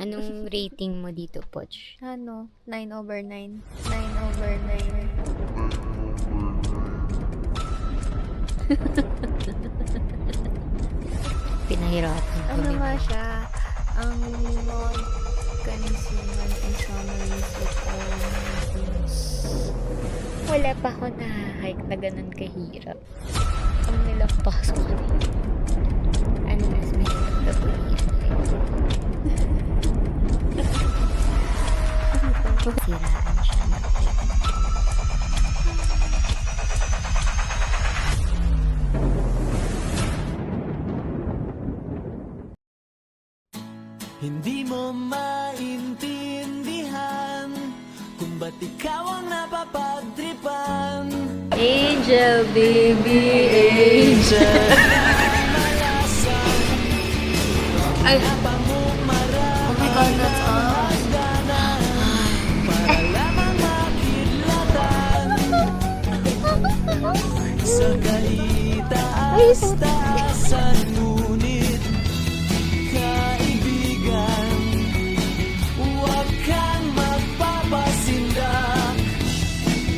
Anong rating mo dito, Poch? Ano? 9/9. 9/9. Pinahirapan ko. Ano di nga ba? siya? Ang consumer and summaries of all modules. Wala pa ako na-hike na ganun kahirap. Ang nilagpas ko kanina. Ano mas mahirap na po siraan siya na. Hindi mo maintindihan kung ba't ikaw ang napapagtripan. Angel, baby, angel. Ay, oh my God, that's all. Para lamang makidlatan sa kaitaas-taasan, ngunit kaibigan, huwag kang magpapasindak.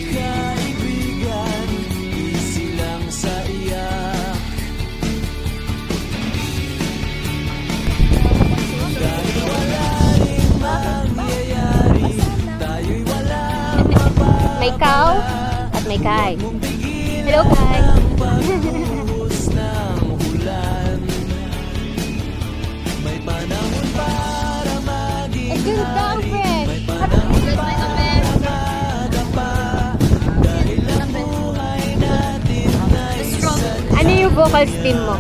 Kaibigan, easy lang sa iyak. Dahil wala rin mangyayari, tayo'y walang May cow at may Kai. mong pigilan Hello, Kai. ang pagbuhos ng ulan. May panahon para maging A good girlfriend. may panahon para madapa. Dahil ang buhay natin ay sadya. Ano yung vocal spin mo?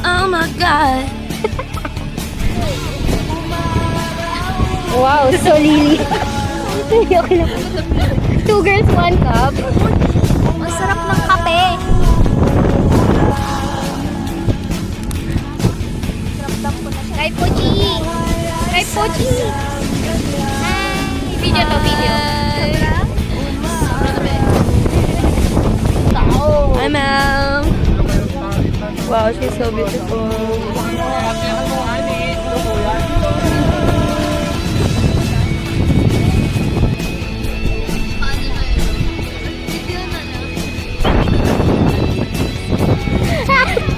Oh my God! Wow, so lili. Okay lang. 2 girls, 1 cup. Ang sarap ng kape! Kay Pochi! Kay Pochi! Hi! Video to, video. Hi, ma'am! Wow, she's so beautiful.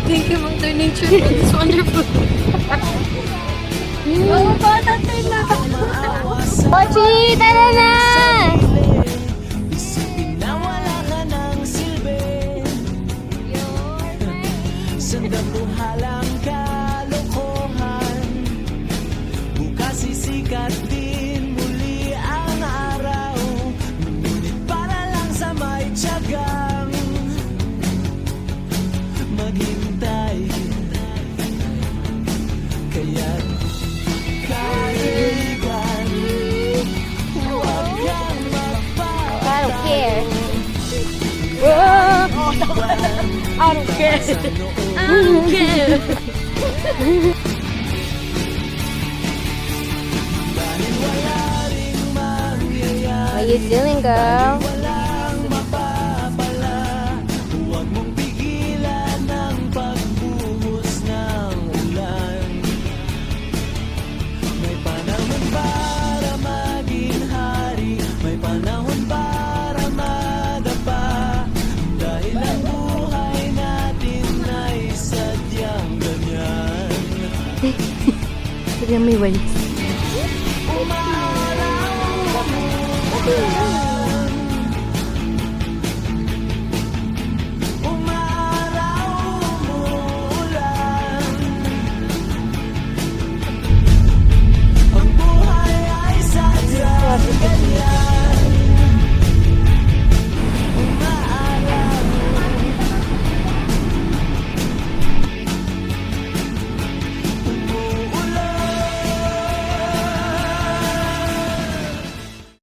Thank you, Mother Nature, for this wonderful. Oh, patatay na. Pochi, tara na! Isipin na wala ka ng silbi, sandaluhalang kalokohan. Bukas sisikat din muli ang araw, ngunit para lang sa may tiyagang maghintay. Kaya't kaibigan, huwag kang I don't care. I don't care. I don't care. dahil wala ring mangyayari. What you doing, girl? Walang mapapala, huwag mong pigilan ang pagbuhos ng ulan. May panahon para maging hari, may panahon para madapa. Dahil ang buhay natin ay sadyang ganyan. Biglang may walis. Umaraw